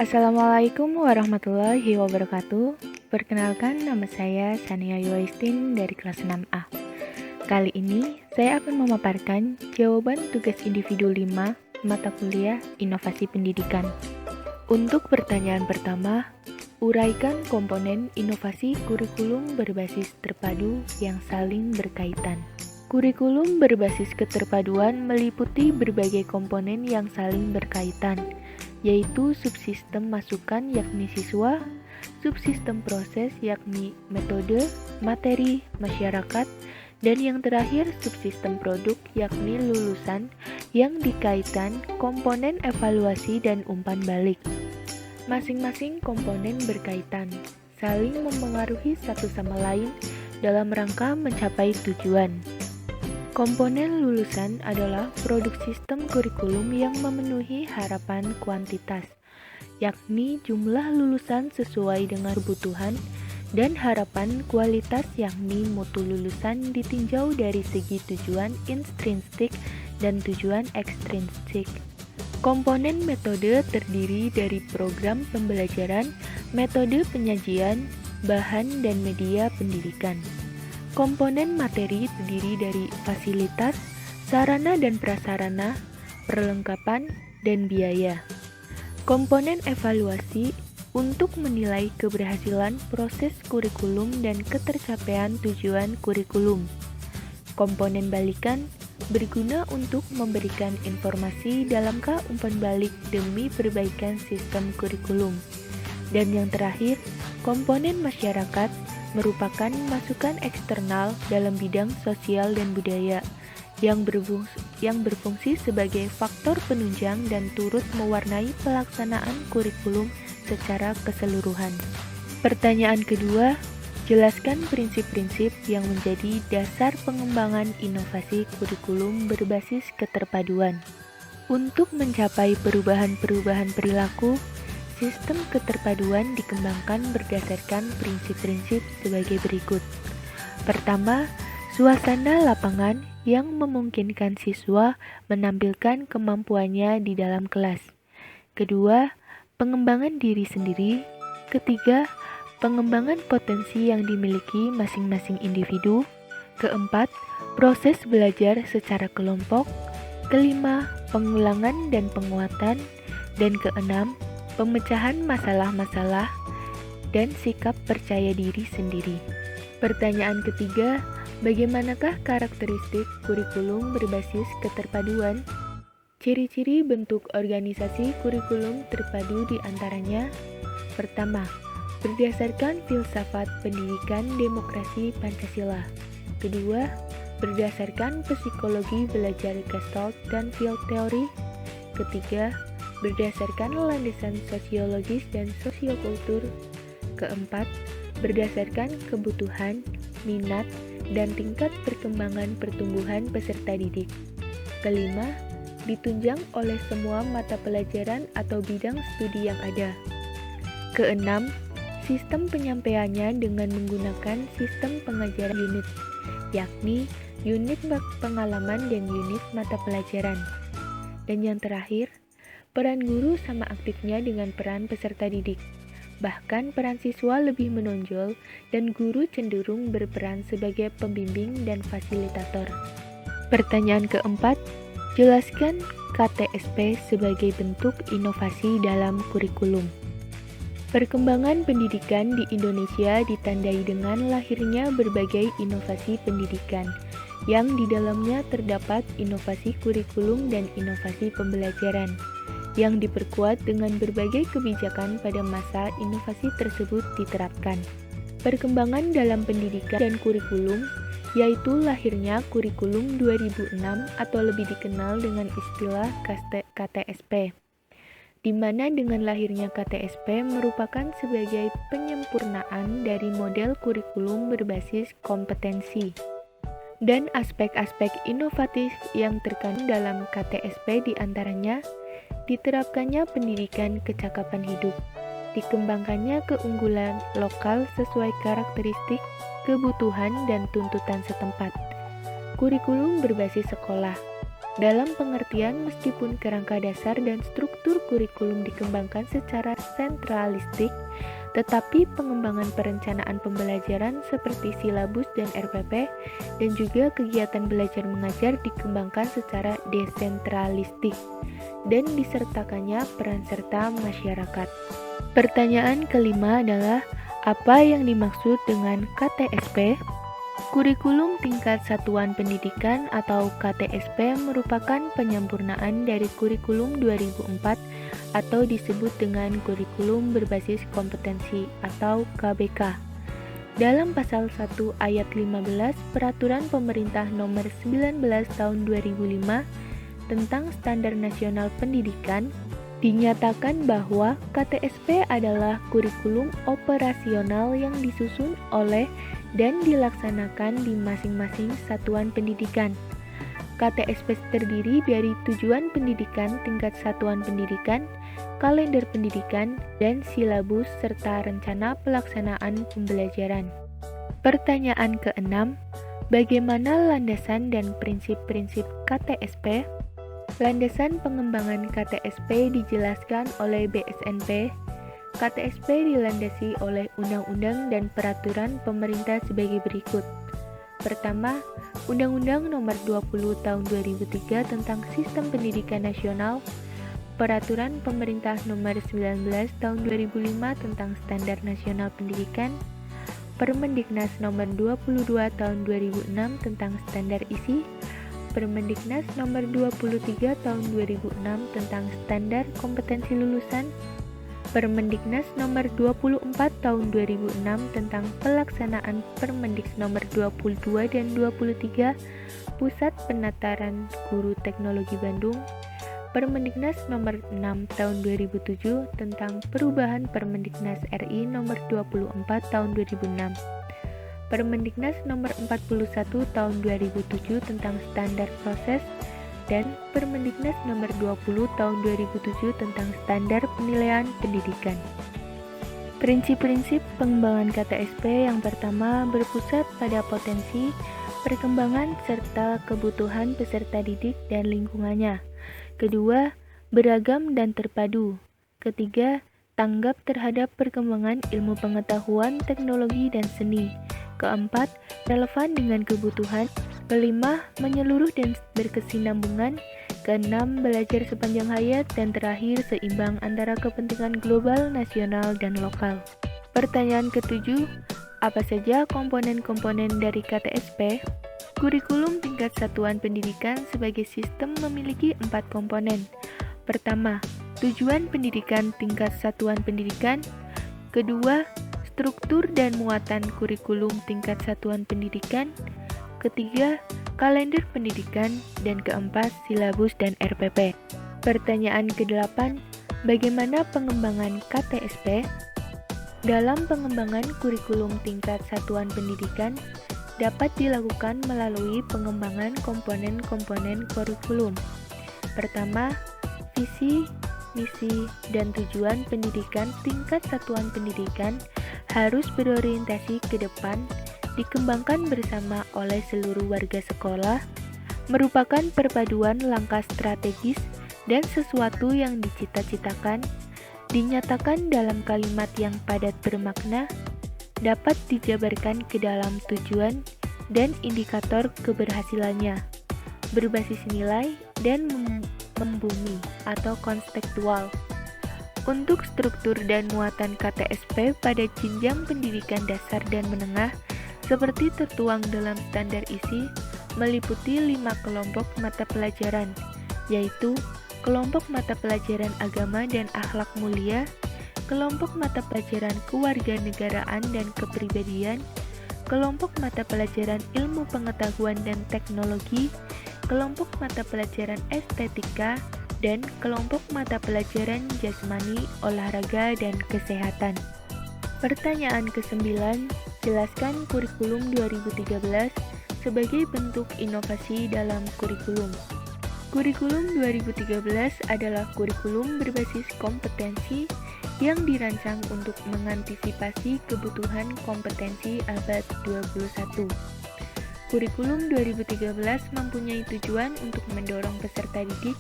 Assalamualaikum warahmatullahi wabarakatuh. Perkenalkan, nama saya Sania Yulistin dari kelas 6A. Kali ini saya akan memaparkan jawaban tugas individu 5 mata kuliah Inovasi Pendidikan. Untuk pertanyaan pertama, uraikan komponen inovasi kurikulum berbasis terpadu yang saling berkaitan. Kurikulum berbasis keterpaduan meliputi berbagai komponen yang saling berkaitan, yaitu subsistem masukan yakni siswa, subsistem proses yakni metode, materi, masyarakat, dan yang terakhir subsistem produk yakni lulusan yang dikaitkan komponen evaluasi dan umpan balik. Masing-masing komponen berkaitan, saling mempengaruhi satu sama lain dalam rangka mencapai tujuan. Komponen lulusan adalah produk sistem kurikulum yang memenuhi harapan kuantitas, yakni jumlah lulusan sesuai dengan kebutuhan, dan harapan kualitas yakni mutu lulusan ditinjau dari segi tujuan intrinsik dan tujuan ekstrinsik. Komponen metode terdiri dari program pembelajaran, metode penyajian, bahan dan media pendidikan. Komponen materi terdiri dari fasilitas, sarana dan prasarana, perlengkapan, dan biaya. Komponen evaluasi untuk menilai keberhasilan proses kurikulum dan ketercapaian tujuan kurikulum. Komponen balikan berguna untuk memberikan informasi dalam umpan balik demi perbaikan sistem kurikulum. Dan yang terakhir, komponen masyarakat merupakan masukan eksternal dalam bidang sosial dan budaya yang berfungsi sebagai faktor penunjang dan turut mewarnai pelaksanaan kurikulum secara keseluruhan. Pertanyaan kedua, jelaskan prinsip-prinsip yang menjadi dasar pengembangan inovasi kurikulum berbasis keterpaduan. Untuk mencapai perubahan-perubahan perilaku, sistem keterpaduan dikembangkan berdasarkan prinsip-prinsip sebagai berikut. Pertama, suasana lapangan yang memungkinkan siswa menampilkan kemampuannya di dalam kelas. Kedua, pengembangan diri sendiri. Ketiga, pengembangan potensi yang dimiliki masing-masing individu. Keempat, proses belajar secara kelompok. Kelima, pengulangan dan penguatan. Dan keenam, pemecahan masalah-masalah dan sikap percaya diri sendiri. Pertanyaan ketiga, bagaimanakah karakteristik kurikulum berbasis keterpaduan? Ciri-ciri bentuk organisasi kurikulum terpadu diantaranya: pertama, berdasarkan filsafat pendidikan demokrasi Pancasila. Kedua, berdasarkan psikologi belajar Gestalt dan field theory. Ketiga, berdasarkan landasan sosiologis dan sosiokultur. Keempat, berdasarkan kebutuhan, minat, dan tingkat perkembangan pertumbuhan peserta didik. Kelima, ditunjang oleh semua mata pelajaran atau bidang studi yang ada. Keenam, sistem penyampaiannya dengan menggunakan sistem pengajaran unit, yakni unit pengalaman dan unit mata pelajaran. Dan yang terakhir, peran guru sama aktifnya dengan peran peserta didik. Bahkan peran siswa lebih menonjol dan guru cenderung berperan sebagai pembimbing dan fasilitator. Pertanyaan keempat, jelaskan KTSP sebagai bentuk inovasi dalam kurikulum. Perkembangan pendidikan di Indonesia ditandai dengan lahirnya berbagai inovasi pendidikan, yang di dalamnya terdapat inovasi kurikulum dan inovasi pembelajaran, yang diperkuat dengan berbagai kebijakan pada masa inovasi tersebut diterapkan. Perkembangan dalam pendidikan dan kurikulum, yaitu lahirnya kurikulum 2006 atau lebih dikenal dengan istilah KTSP, di mana dengan lahirnya KTSP merupakan sebagai penyempurnaan dari model kurikulum berbasis kompetensi. Dan aspek-aspek inovatif yang terkandung dalam KTSP diantaranya diterapkannya pendidikan kecakapan hidup, dikembangkannya keunggulan lokal sesuai karakteristik, kebutuhan, dan tuntutan setempat, kurikulum berbasis sekolah, Dalam pengertian, meskipun kerangka dasar dan struktur kurikulum dikembangkan secara sentralistik, tetapi pengembangan perencanaan pembelajaran seperti silabus dan RPP dan juga kegiatan belajar mengajar dikembangkan secara desentralistik dan disertakannya peran serta masyarakat. Pertanyaan kelima adalah, apa yang dimaksud dengan KTSP? Kurikulum Tingkat Satuan Pendidikan atau KTSP merupakan penyempurnaan dari kurikulum 2004 atau disebut dengan kurikulum berbasis kompetensi atau KBK. Dalam pasal 1 ayat 15 Peraturan Pemerintah Nomor 19 Tahun 2005 tentang Standar Nasional Pendidikan dinyatakan bahwa KTSP adalah kurikulum operasional yang disusun oleh dan dilaksanakan di masing-masing satuan pendidikan. KTSP terdiri dari tujuan pendidikan tingkat satuan pendidikan, kalender pendidikan, dan silabus serta rencana pelaksanaan pembelajaran. Pertanyaan keenam, bagaimana landasan dan prinsip-prinsip KTSP? Landasan pengembangan KTSP dijelaskan oleh BSNP. KTSP dilandasi oleh undang-undang dan peraturan pemerintah sebagai berikut. Pertama, Undang-Undang Nomor 20 Tahun 2003 tentang Sistem Pendidikan Nasional, Peraturan Pemerintah Nomor 19 Tahun 2005 tentang Standar Nasional Pendidikan, Permendiknas Nomor 22 Tahun 2006 tentang Standar Isi, Permendiknas Nomor 23 Tahun 2006 tentang Standar Kompetensi Lulusan, Permendiknas Nomor 24 Tahun 2006 tentang pelaksanaan Permendiknas Nomor 22 dan 23 Pusat Penataran Guru Teknologi Bandung, Permendiknas Nomor 6 Tahun 2007 tentang perubahan Permendiknas RI Nomor 24 Tahun 2006, Permendiknas Nomor 41 Tahun 2007 tentang standar proses, dan Permendiknas Nomor 20 Tahun 2007 tentang Standar Penilaian Pendidikan. Prinsip-prinsip pengembangan KTSP yang pertama berpusat pada potensi, perkembangan, serta kebutuhan peserta didik dan lingkungannya. Kedua, beragam dan terpadu. Ketiga, tanggap terhadap perkembangan ilmu pengetahuan, teknologi, dan seni. Keempat, relevan dengan kebutuhan. Kelima, menyeluruh dan berkesinambungan. Keenam, belajar sepanjang hayat. Dan terakhir, seimbang antara kepentingan global, nasional, dan lokal. Pertanyaan ketujuh, apa saja komponen-komponen dari KTSP? Kurikulum tingkat satuan pendidikan sebagai sistem memiliki 4 komponen. Pertama, tujuan pendidikan tingkat satuan pendidikan. Kedua, struktur dan muatan kurikulum tingkat satuan pendidikan. Ketiga, kalender pendidikan, dan keempat, silabus dan RPP. Pertanyaan ke-8, bagaimana pengembangan KTSP? Dalam pengembangan kurikulum tingkat satuan pendidikan, dapat dilakukan melalui pengembangan komponen-komponen kurikulum. Pertama, visi, misi, dan tujuan pendidikan tingkat satuan pendidikan harus berorientasi ke depan, dikembangkan bersama oleh seluruh warga sekolah, merupakan perpaduan langkah strategis dan sesuatu yang dicita-citakan, dinyatakan dalam kalimat yang padat bermakna, dapat dijabarkan ke dalam tujuan dan indikator keberhasilannya, berbasis nilai dan membumi atau konstekstual. Untuk struktur dan muatan KTSP pada jenjang pendidikan dasar dan menengah, seperti tertuang dalam standar isi, meliputi 5 kelompok mata pelajaran, yaitu kelompok mata pelajaran agama dan akhlak mulia, kelompok mata pelajaran kewarganegaraan dan kepribadian, kelompok mata pelajaran ilmu pengetahuan dan teknologi, kelompok mata pelajaran estetika, dan kelompok mata pelajaran jasmani, olahraga, dan kesehatan. Pertanyaan ke-9, jelaskan kurikulum 2013 sebagai bentuk inovasi dalam kurikulum. Kurikulum 2013 adalah kurikulum berbasis kompetensi yang dirancang untuk mengantisipasi kebutuhan kompetensi abad 21. Kurikulum 2013 mempunyai tujuan untuk mendorong peserta didik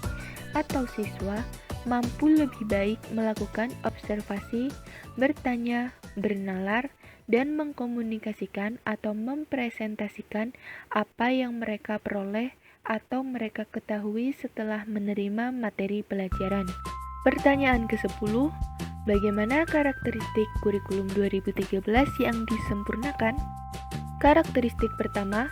atau siswa mampu lebih baik melakukan observasi, bertanya, bernalar, dan mengkomunikasikan atau mempresentasikan apa yang mereka peroleh atau mereka ketahui setelah menerima materi pelajaran. Pertanyaan ke-10, bagaimana karakteristik kurikulum 2013 yang disempurnakan? Karakteristik pertama,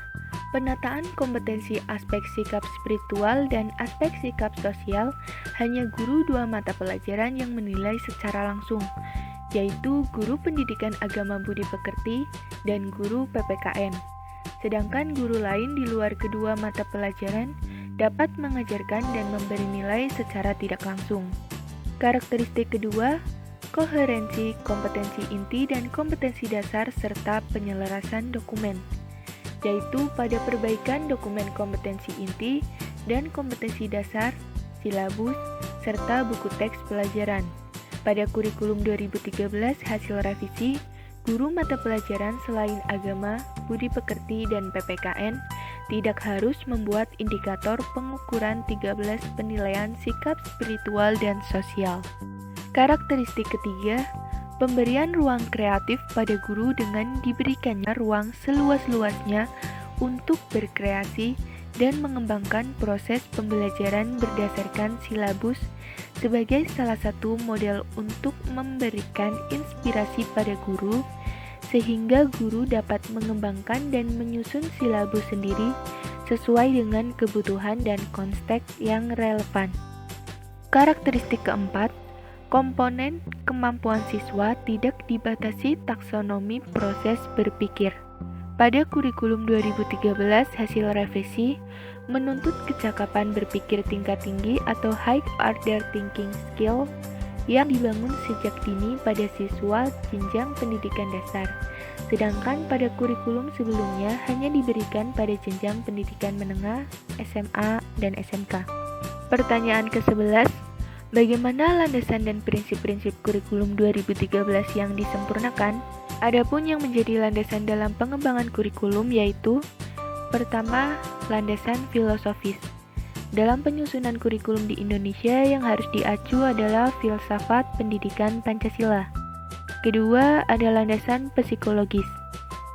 penataan kompetensi aspek sikap spiritual dan aspek sikap sosial hanya guru 2 mata pelajaran yang menilai secara langsung, yaitu guru pendidikan agama budi pekerti dan guru PPKN. Sedangkan guru lain di luar kedua mata pelajaran dapat mengajarkan dan memberi nilai secara tidak langsung. Karakteristik kedua, koherensi, kompetensi inti dan kompetensi dasar serta penyelarasan dokumen, yaitu pada perbaikan dokumen kompetensi inti dan kompetensi dasar, silabus, serta buku teks pelajaran. Pada kurikulum 2013 hasil revisi, guru mata pelajaran selain agama, budi pekerti, dan PPKN tidak harus membuat indikator pengukuran 13 penilaian sikap spiritual dan sosial. Karakteristik ketiga, pemberian ruang kreatif pada guru dengan diberikannya ruang seluas-luasnya untuk berkreasi dan mengembangkan proses pembelajaran berdasarkan silabus sebagai salah satu model untuk memberikan inspirasi pada guru, sehingga guru dapat mengembangkan dan menyusun silabus sendiri sesuai dengan kebutuhan dan konteks yang relevan. Karakteristik keempat, komponen kemampuan siswa tidak dibatasi taksonomi proses berpikir. Pada kurikulum 2013 hasil revisi menuntut kecakapan berpikir tingkat tinggi atau high order thinking skill yang dibangun sejak dini pada siswa jenjang pendidikan dasar. Sedangkan pada kurikulum sebelumnya hanya diberikan pada jenjang pendidikan menengah, SMA, dan SMK. Pertanyaan ke-11, bagaimana landasan dan prinsip-prinsip kurikulum 2013 yang disempurnakan? Adapun yang menjadi landasan dalam pengembangan kurikulum yaitu pertama, landasan filosofis. Dalam penyusunan kurikulum di Indonesia yang harus diacu adalah filsafat pendidikan Pancasila. Kedua, ada landasan psikologis.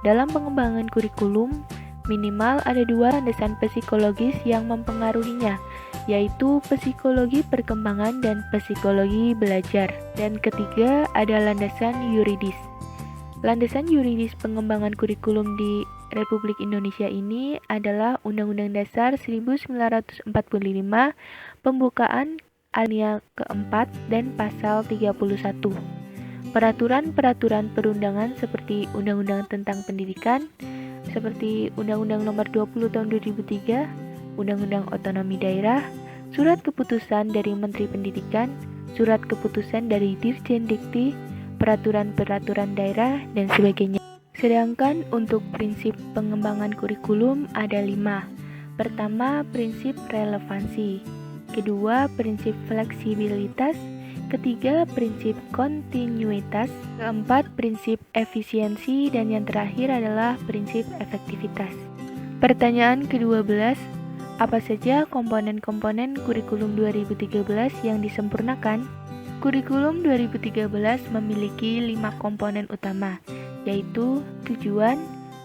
Dalam pengembangan kurikulum, minimal ada 2 landasan psikologis yang mempengaruhinya, yaitu psikologi perkembangan dan psikologi belajar. Dan ketiga, ada landasan yuridis. Landasan yuridis pengembangan kurikulum di Republik Indonesia ini adalah Undang-Undang Dasar 1945, pembukaan alinea keempat dan pasal 31. Peraturan-peraturan perundangan seperti Undang-Undang tentang Pendidikan, seperti Undang-Undang Nomor 20 Tahun 2003, Undang-Undang Otonomi Daerah, Surat Keputusan dari Menteri Pendidikan, Surat Keputusan dari Dirjen Dikti, peraturan-peraturan daerah, dan sebagainya. Sedangkan untuk prinsip pengembangan kurikulum ada 5. Pertama, prinsip relevansi. Kedua, prinsip fleksibilitas. Ketiga, prinsip kontinuitas. Keempat, prinsip efisiensi. Dan yang terakhir adalah prinsip efektivitas. Pertanyaan ke-12, apa saja komponen-komponen kurikulum 2013 yang disempurnakan? Kurikulum 2013 memiliki 5 komponen utama, yaitu tujuan,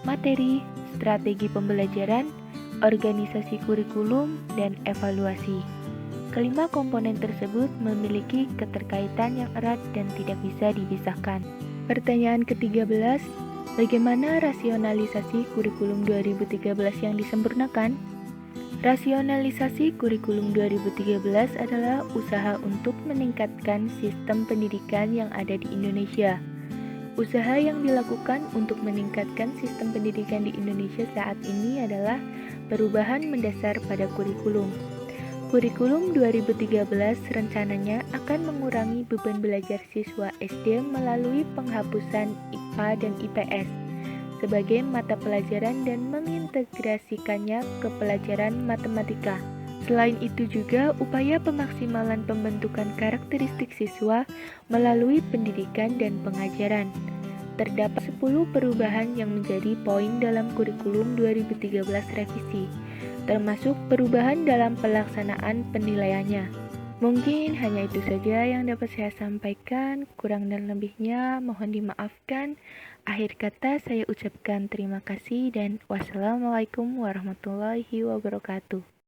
materi, strategi pembelajaran, organisasi kurikulum, dan evaluasi. Kelima komponen tersebut memiliki keterkaitan yang erat dan tidak bisa dipisahkan. Pertanyaan ke-13, bagaimana rasionalisasi kurikulum 2013 yang disempurnakan? Rasionalisasi kurikulum 2013 adalah usaha untuk meningkatkan sistem pendidikan yang ada di Indonesia. Usaha yang dilakukan untuk meningkatkan sistem pendidikan di Indonesia saat ini adalah perubahan mendasar pada kurikulum. Kurikulum 2013 rencananya akan mengurangi beban belajar siswa SD melalui penghapusan IPA dan IPS sebagai mata pelajaran dan mengintegrasikannya ke pelajaran matematika. Selain itu juga upaya pemaksimalan pembentukan karakteristik siswa melalui pendidikan dan pengajaran. terdapat 10 perubahan yang menjadi poin dalam kurikulum 2013 revisi, termasuk perubahan dalam pelaksanaan penilaiannya. Mungkin hanya itu saja yang dapat saya sampaikan, kurang dan lebihnya mohon dimaafkan. Akhir kata saya ucapkan terima kasih dan wassalamualaikum warahmatullahi wabarakatuh.